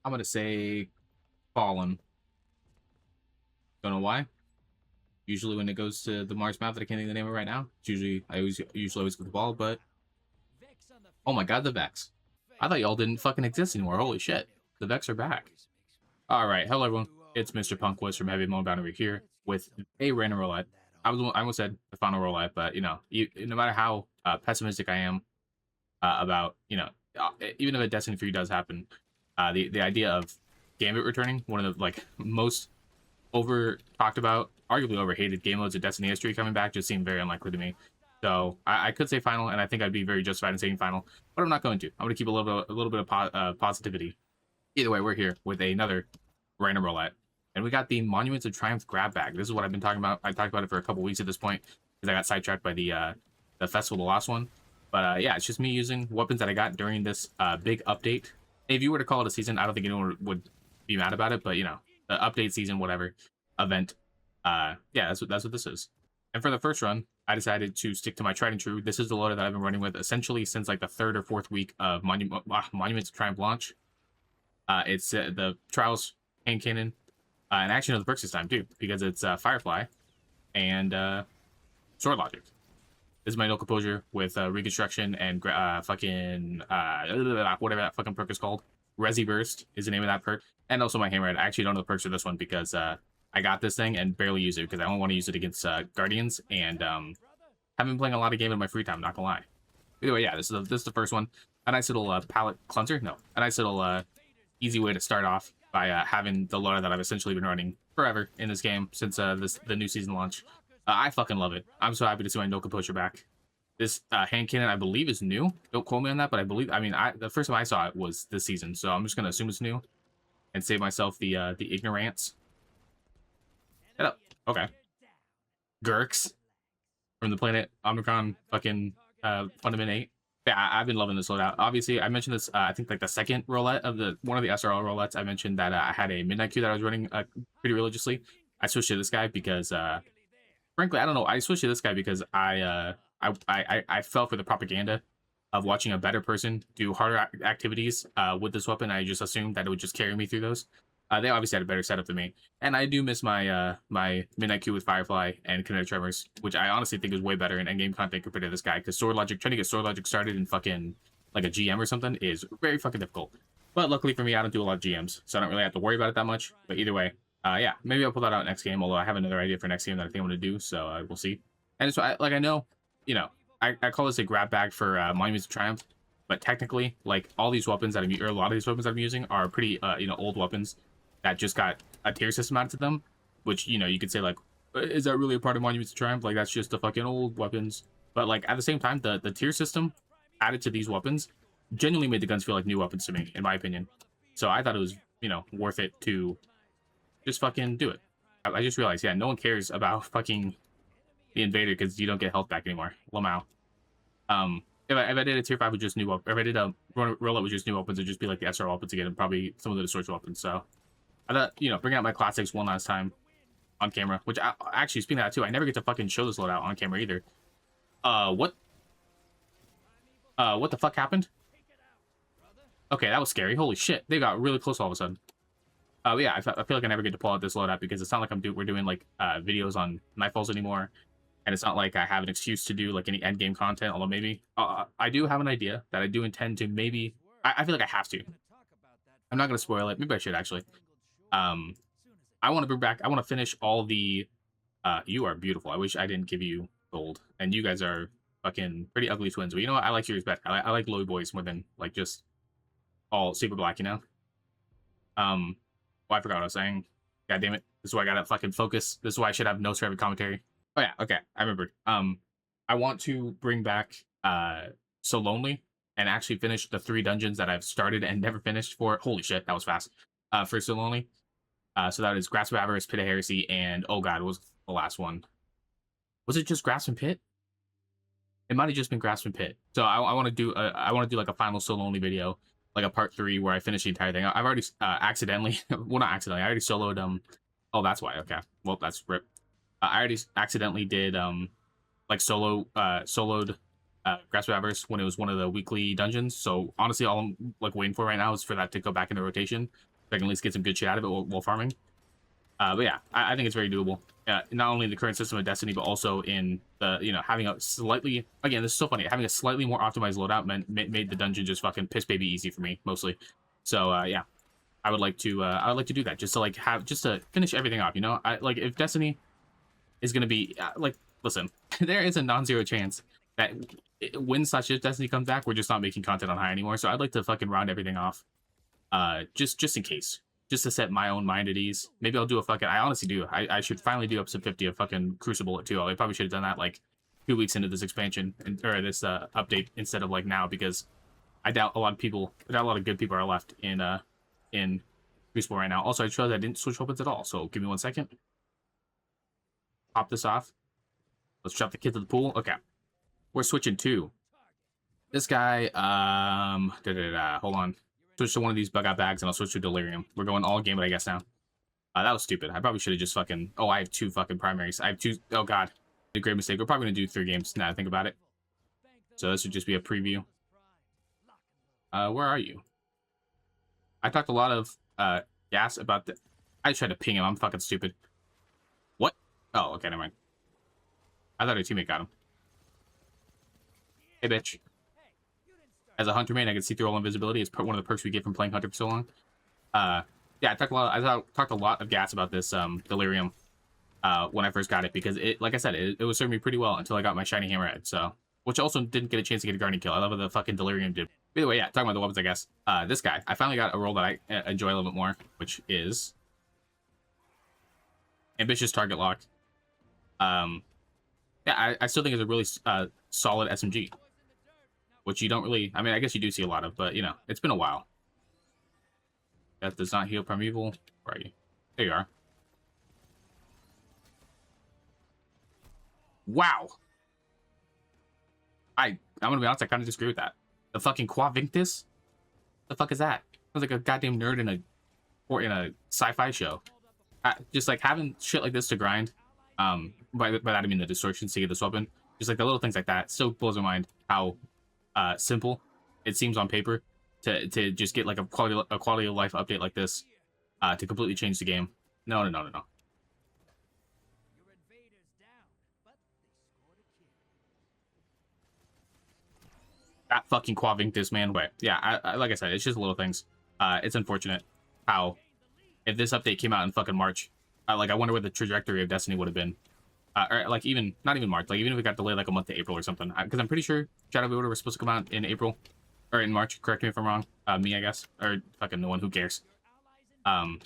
I'm gonna say Fallen. Don't know why. Usually when it goes to the Mars map that I can't think of the name of right now, it's usually I usually always get the ball, but oh my god, the Vex. I thought y'all didn't fucking exist anymore. Holy shit. The Vex are back. Alright, hello everyone. It's Mr. Punkwiz from Heavy Mode Bound over here with a random roulette. I almost said the final roulette, but no matter how pessimistic I am about, even if a Destiny 3 does happen, the idea of Gambit returning, one of the like most over talked about, arguably overhated game modes of Destiny history coming back just seemed very unlikely to me. So I could say final, and I think I'd be very justified in saying final, but I'm not going to. I'm going to keep a little bit of positivity. Either way, we're here with another random roulette, and we got the Monuments of Triumph grab bag. This is what I've been talking about. I talked about it for a couple weeks at this point because I got sidetracked by the festival, the last one. But yeah, it's just me using weapons that I got during this big update. If you were to call it a season, I don't think anyone would be mad about it, but the update season, whatever event. Yeah, that's what this is. And for the first run, I decided to stick to my tried and true. This is the loader that I've been running with essentially since like the third or fourth week of Monuments of Triumph launch. It's the Trials hand cannon, and actually know the perks this time too because it's Firefly and Sword Logic. This is my no composure with reconstruction and fucking whatever that fucking perk is called. Resi Burst is the name of that perk, and also my hammerhead. I actually don't know the perks for this one because I got this thing and barely use it because I don't want to use it against Guardians, and haven't been playing a lot of game in my free time. Not gonna lie. Either way, yeah, this is the first one. A nice little palette cleanser. No, a nice little easy way to start off by having the loader that I've essentially been running forever in this game since the new season launch. I fucking love it. I'm so happy to see my no composure back. This hand cannon, I believe, is new. Don't quote me on that, but I believe. I mean, the first time I saw it was this season, so I'm just gonna assume it's new and save myself the ignorance. Get up. Okay. Gurks from the planet Omicron, fucking Fundament 8. Yeah, I've been loving this loadout. Obviously, I mentioned this. I think like the second roulette of one of the SRL roulettes. I mentioned that I had a midnight queue that I was running pretty religiously. I switched to this guy because, frankly, I don't know. I switched to this guy because I fell for the propaganda of watching a better person do harder activities with this weapon. I just assumed that it would just carry me through those. They obviously had a better setup than me, and I do miss my my midnight queue with Firefly and Kinetic Tremors, which I honestly think is way better in endgame content compared to this guy. Because Sword Logic, trying to get Sword Logic started in fucking like a GM or something is very fucking difficult. But luckily for me, I don't do a lot of GMs, so I don't really have to worry about it that much. But either way, yeah, maybe I'll pull that out next game. Although I have another idea for next game that I think I'm gonna do, so we'll see. And so, I know, I call this a grab bag for Monuments of Triumph, but technically, like all these weapons that or a lot of these weapons that I'm using are pretty, old weapons that just got a tier system added to them, which, you could say, like, is that really a part of Monuments of Triumph? Like, that's just the fucking old weapons. But, like, at the same time, the tier system added to these weapons genuinely made the guns feel like new weapons to me, in my opinion. So I thought it was, worth it to just fucking do it. I just realized, yeah, no one cares about fucking the Invader because you don't get health back anymore. Lamau. If I did a tier 5 with just new weapons, if I did a roll-up with just new weapons, it'd just be like the SR weapons again, and probably some of the distortion weapons, so... I thought, bring out my classics one last time on camera, which actually, speaking of that too, I never get to fucking show this loadout on camera either. What the fuck happened? Okay, that was scary. Holy shit, they got really close all of a sudden. Yeah, I feel like I never get to pull out this loadout because it's not like we're doing like videos on Nightfalls anymore, and it's not like I have an excuse to do like any end game content. Although maybe I do have an idea that I do intend to maybe. I feel like I have to. I'm not gonna spoil it. Maybe I should actually. I want to bring back. I want to finish all the. You are beautiful. I wish I didn't give you gold, and you guys are fucking pretty ugly twins. But you know what? I like yours better. I like glowy boys more than like just all super black. Well, I forgot what I was saying. God damn it! This is why I gotta fucking focus. This is why I should have notes for every commentary. Oh yeah, okay, I remembered. I want to bring back So Lonely and actually finish the 3 dungeons that I've started and never finished for. Holy shit, that was fast. For So Lonely. So that is Grasp of Avarice, Pit of Heresy, and oh god, what was the last one? Was it just Grasp and Pit? It might have just been Grasp and Pit. So I want to do like a final So Lonely video, like a part 3 where I finish the entire thing. I've already accidentally, well not accidentally, I already soloed Oh, that's why. Okay, well that's rip. I already accidentally did like soloed Grasp of Avarice when it was one of the weekly dungeons. So honestly, all I'm like waiting for right now is for that to go back into rotation, so I can at least get some good shit out of it while farming. But yeah, I think it's very doable. Not only in the current system of Destiny, but also in the, having a slightly, again, this is so funny, having a slightly more optimized loadout made the dungeon just fucking piss baby easy for me, mostly. So yeah, I would like to do that just to just to finish everything off. If Destiny is gonna be listen, there is a non-zero chance that when/if Destiny comes back, we're just not making content on high anymore. So I'd like to fucking round everything off, just in case. Just to set my own mind at ease. Maybe I'll do I honestly do. I should finally do episode 50 of fucking Crucible too. I probably should have done that like 2 weeks into this expansion or this update instead of like now, because I doubt a lot of good people are left in Crucible right now. Also, I chose I didn't switch weapons at all. So give me 1 second. Pop this off. Let's drop the kid to the pool. Okay. We're switching to this guy. Hold on. Switch to one of these bug out bags, and I'll switch to Delirium. We're going all gambit, I guess, now. That was stupid. I probably should have just fucking... Oh, I have 2 fucking primaries. I have 2... Oh, God. A great mistake. We're probably going to do 3 games now that I think about it. So this would just be a preview. Where are you? I talked a lot of gas about the... I tried to ping him. I'm fucking stupid. What? Oh, okay, never mind. I thought a teammate got him. Hey, bitch. As a hunter main, I can see through all invisibility. It's one of the perks we get from playing hunter for so long. Yeah, I talked a lot of gas about this Delirium when I first got it, because like I said, it was serving me pretty well until I got my shiny hammerhead. So, which also didn't get a chance to get a guardian kill. I love what the fucking Delirium did. By the way, yeah, talking about the weapons, I guess. This guy, I finally got a role that I enjoy a little bit more, which is ambitious target lock. Yeah, I still think it's a really solid SMG. Which you don't really... I mean, I guess you do see a lot of, but, it's been a while. Death does not heal primeval. Where are you? There you are. Wow! I'm gonna be honest, I kind of disagree with that. The fucking Qua Vinctus? The fuck is that? Sounds like a goddamn nerd in a sci-fi show. Just, like, having shit like this to grind, by that I mean the distortions to get this weapon, just, like, the little things like that, still blows my mind how... simple it seems on paper to just get like a quality of life update like this to completely change the game. No. That fucking Qua Vinctus, man. Wait, yeah, like I said, it's just little things. It's unfortunate how if this update came out in fucking March, I wonder what the trajectory of Destiny would have been. Or like even not even March, like even if it got delayed like a month to April or something, because I'm pretty sure Shadow of the Order was supposed to come out in April or in March. Correct me if I'm wrong. Me, I guess, or fucking no one. Who cares? Yeah,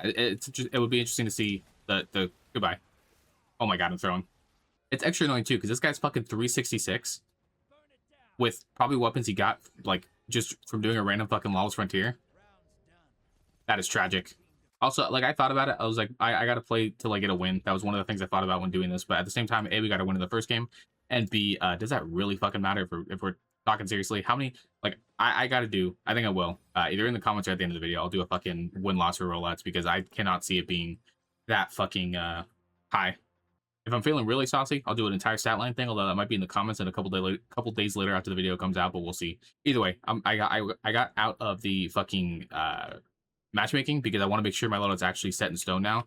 it would be interesting to see the goodbye. Oh my god, I'm throwing. It's extra annoying too because this guy's fucking 366 with probably weapons he got like just from doing a random fucking Lawless Frontier. That is tragic. Also, like, I thought about it. I was like, I got to play to, like, get a win. That was one of the things I thought about when doing this. But at the same time, A, we got to win in the first game. And B, does that really fucking matter if we're talking seriously? How many, like, I got to do, I think I will, either in the comments or at the end of the video, I'll do a fucking win-loss for Rollettes because I cannot see it being that fucking high. If I'm feeling really saucy, I'll do an entire stat line thing, although that might be in the comments and a couple days later after the video comes out, but we'll see. Either way, I got out of the fucking... matchmaking because I want to make sure my loadout's actually set in stone now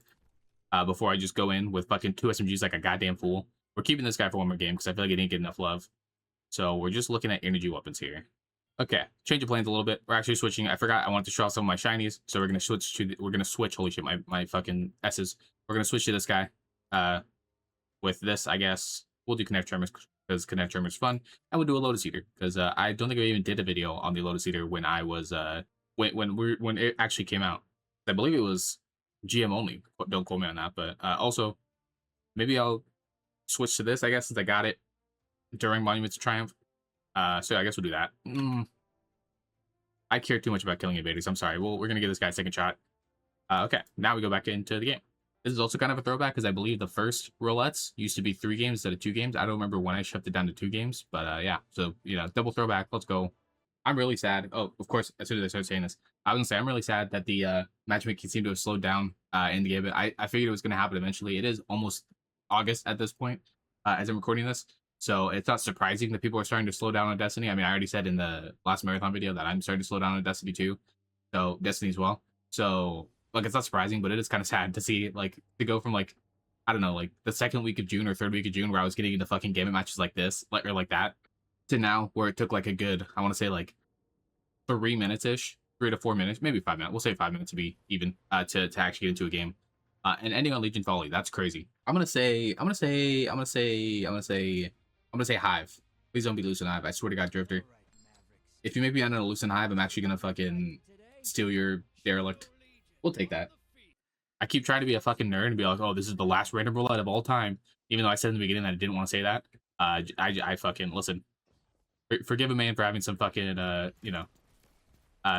before I just go in with fucking 2 SMGs like a goddamn fool. We're keeping this guy for one more game because I feel like it didn't get enough love. So we're just looking at energy weapons here. Okay, change of plans a little bit. We're actually switching. I forgot I wanted to show off some of my shinies, so we're gonna switch. Holy shit, my fucking S's. We're gonna switch to this guy. With this, I guess we'll do Kinetic Tremors because Kinetic Tremors is fun, and we'll do a Lotus Eater because I don't think I even did a video on the Lotus Eater when I was when it actually came out. I believe it was GM only. Don't quote me on that, but also maybe I'll switch to this, I guess, since I got it during Monuments of Triumph. So I guess we'll do that. I care too much about killing invaders. I'm sorry. We're gonna give this guy a second shot. Okay, now we go back into the game. This is also kind of a throwback because I believe the first Rollettes used to be 3 games instead of 2 games. I don't remember when I shoved it down to 2 games, but yeah. So double throwback. Let's go. I'm really sad. Oh, of course, as soon as I started saying this, I was gonna say I'm really sad that the matchmaking seemed to have slowed down in the game. But I figured it was gonna happen eventually. It is almost August at this point, as I'm recording this. So it's not surprising that people are starting to slow down on Destiny. I mean, I already said in the last marathon video that I'm starting to slow down on Destiny too. So Destiny as well. So like it's not surprising, but it is kind of sad to see like to go from like I don't know, like the second week of June or third week of June where I was getting into fucking gambit matches like this, like or like that, to now where it took like a good, I want to say like 3 minutes ish, 3 to 4 minutes, maybe 5 minutes. We'll say 5 minutes to be even to actually get into a game. And ending on Legion Folly, that's crazy. I'm gonna say Hive. Please don't be Lucent Hive. I swear to God, Drifter. If you make me on a Lucent Hive, I'm actually gonna fucking steal your derelict. We'll take that. I keep trying to be a fucking nerd and be like, oh, this is the last random roulette of all time. Even though I said in the beginning that I didn't want to say that. I fucking listen. Forgive a man for having some fucking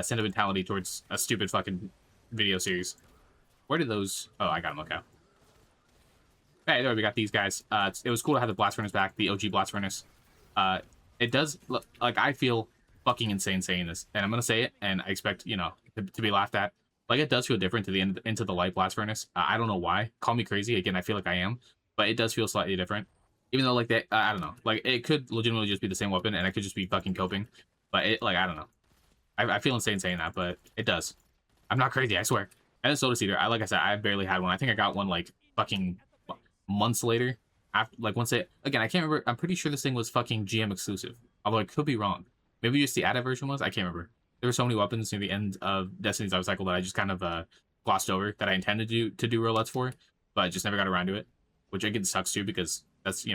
sentimentality towards a stupid fucking video series. Where did those? Oh, I got them. Okay. Hey, there we got these guys. It was cool to have the blast furnace back, the OG blast furnace. It does look like I feel fucking insane saying this, and I'm gonna say it, and I expect to be laughed at. Like it does feel different to the end into the light blast furnace. I don't know why. Call me crazy. Again, I feel like I am, but it does feel slightly different. Even though like that, I don't know. Like it could legitimately just be the same weapon, and I could just be fucking coping. But it like I don't know. I feel insane saying that, but it does. I'm not crazy, I swear. And the Soda Cedar, like I said, I barely had one. I think I got one like fucking months later. After like once it again, I can't remember. I'm pretty sure this thing was fucking GM exclusive. Although I could be wrong. Maybe just the added version was. I can't remember. There were so many weapons near the end of Destiny's Life Cycle that I just kind of glossed over that I intended to do roulettes for, but I just never got around to it. Which again sucks too because that's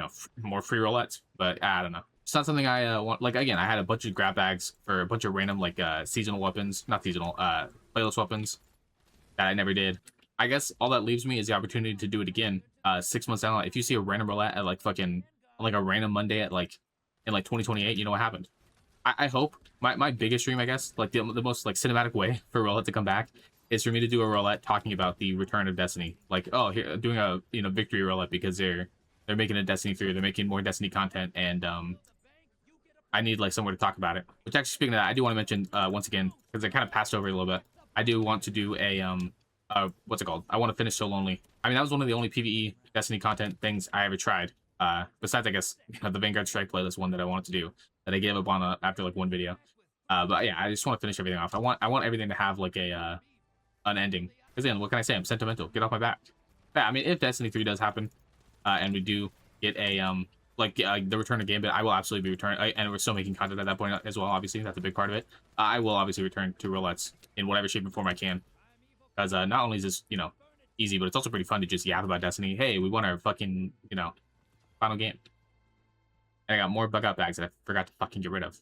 more free roulettes. But I don't know. It's not something I want. Like again, I had a bunch of grab bags for a bunch of random like seasonal weapons, not seasonal, playlist weapons that I never did. I guess all that leaves me is the opportunity to do it again. 6 months down, if you see a random roulette at like fucking like a random Monday at like in like 2028, you know what happened. I hope my biggest dream, I guess, like the most like cinematic way for roulette to come back is for me to do a roulette talking about the return of Destiny. Like, oh, here doing a victory roulette because they're making a Destiny 3, they're making more Destiny content, and I need like somewhere to talk about it. Which actually, speaking of that, I do want to mention once again because I kind of passed over it a little bit. I do want to do a what's it called? I want to finish So Lonely. I mean, that was one of the only PvE Destiny content things I ever tried. Besides, I guess the Vanguard Strike playlist one that I wanted to do that I gave up on after like one video. But yeah, I just want to finish everything off. I want everything to have like a an ending. Because then, what can I say? I'm sentimental. Get off my back. Yeah, I mean, if Destiny 3 does happen, and we do get a the return of Gambit, I will absolutely be returning. And we're still making content at that point as well. Obviously, that's a big part of it. I will obviously return to roulettes in whatever shape and form I can. Because not only is this easy, but it's also pretty fun to just yap about Destiny. Hey, we won our fucking final game. And I got more bug out bags that I forgot to fucking get rid of.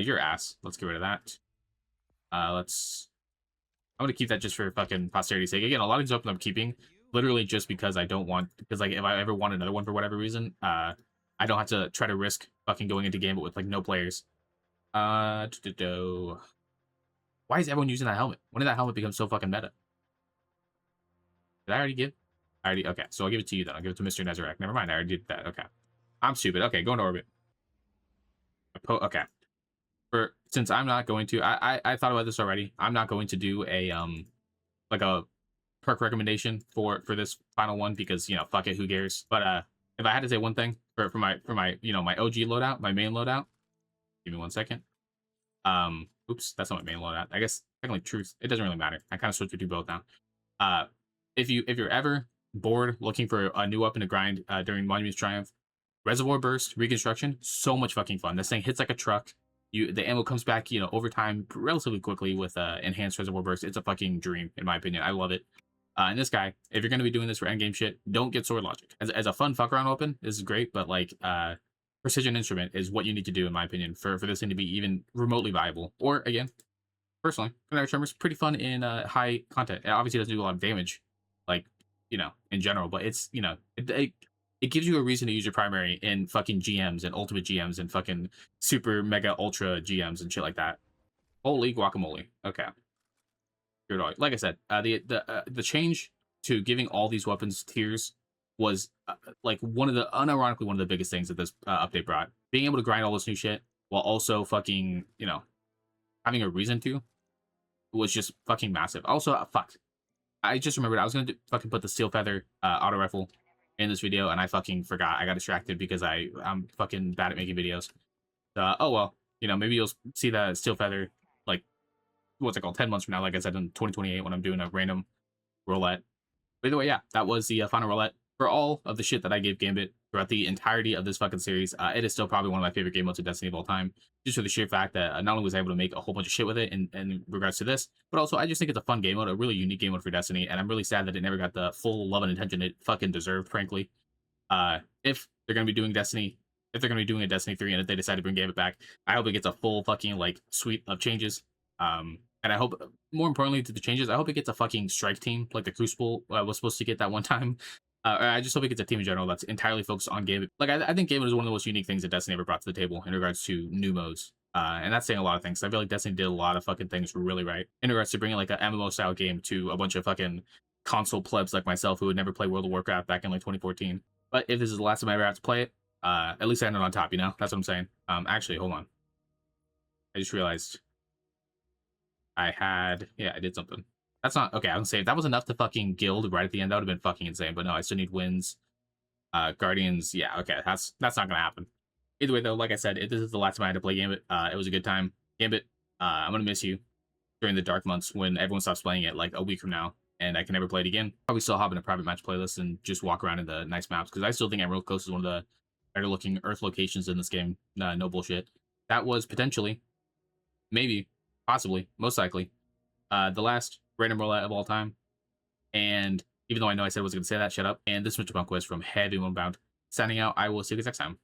Your ass. Let's get rid of that. I'm gonna keep that just for fucking posterity's sake. Again, a lot of these open I'm keeping literally just because I don't want, because like if I ever want another one for whatever reason, I don't have to try to risk fucking going into Gambit with like no players. Why is everyone using that helmet? When did that helmet become so fucking meta? Did I already give? Okay, so I'll give it to you then. I'll give it to Mr. Nezarek. Never mind, I already did that. Okay. I'm stupid. Okay, go into orbit. Okay. Since I'm not going to, I thought about this already. I'm not going to do a like a perk recommendation for this final one because fuck it, who cares? But if I had to say one thing for my my OG loadout, my main loadout, give me 1 second. Oops, that's not my main loadout. I guess technically truth. It doesn't really matter. I kind of switched between both now. If you're ever bored looking for a new weapon to grind during Monument's Triumph, Reservoir Burst Reconstruction, so much fucking fun. This thing hits like a truck. The ammo comes back, over time relatively quickly with enhanced Reservoir Burst. It's a fucking dream, in my opinion. I love it. And this guy, if you're going to be doing this for endgame shit, don't get Sword Logic. As a fun fuck around weapon, this is great, but like Precision Instrument is what you need to do, in my opinion, for this thing to be even remotely viable. Or again, personally, Kinetic Tremor is pretty fun in high content. It obviously doesn't do a lot of damage, like in general, but it's it gives you a reason to use your primary in fucking GMs and ultimate GMs and fucking super mega ultra GMs and shit like that. Holy guacamole. Okay. Like I said, the change to giving all these weapons tiers was like unironically one of the biggest things that this update brought. Being able to grind all this new shit while also fucking having a reason to was just fucking massive. Also, fuck. I just remembered I was gonna fucking put the Steel Feather auto rifle in this video, and I fucking forgot. I got distracted because I'm fucking bad at making videos. Oh well, maybe you'll see that Steel Feather, like, what's it called, 10 months from now, like I said, in 2028 when I'm doing a random roulette. By the way, yeah, that was the final roulette. For all of the shit that I gave Gambit throughout the entirety of this fucking series, it is still probably one of my favorite game modes of Destiny of all time. Just for the sheer fact that not only was I able to make a whole bunch of shit with it in regards to this, but also I just think it's a fun game mode, a really unique game mode for Destiny, and I'm really sad that it never got the full love and attention it fucking deserved, frankly. If they're gonna be doing Destiny, if they're gonna be doing a Destiny 3, and if they decide to bring Gambit back, I hope it gets a full fucking like suite of changes. And I hope, more importantly to the changes, I hope it gets a fucking strike team like the Crucible was supposed to get that one time. Or I just hope it gets a team in general that's entirely focused on Gambit. Like I think Gambit is one of the most unique things that Destiny ever brought to the table in regards to new modes. And that's saying a lot of things. I feel like Destiny did a lot of fucking things really right in regards to bringing like an MMO style game to a bunch of fucking console plebs like myself who would never play World of Warcraft back in like 2014. But if this is the last time I ever have to play it, at least I ended on top, That's what I'm saying. Actually, hold on. I just realized I did something. That's not okay. I was saying if that was enough to fucking guild right at the end, that would have been fucking insane. But no, I still need wins. Guardians, yeah, okay, that's not gonna happen. Either way, though, like I said, if this is the last time I had to play Gambit, it was a good time. Gambit, I'm gonna miss you during the dark months when everyone stops playing it, like a week from now, and I can never play it again. Probably still hop in a private match playlist and just walk around in the nice maps because I still think Emerald Coast is one of the better looking Earth locations in this game. No bullshit. That was potentially, maybe, possibly, most likely, the last random roulette of all time. And even though I know I said I was going to say that, shut up. And this is Mr. Bunquist from Heavy Moonbound. Signing out. I will see you guys next time.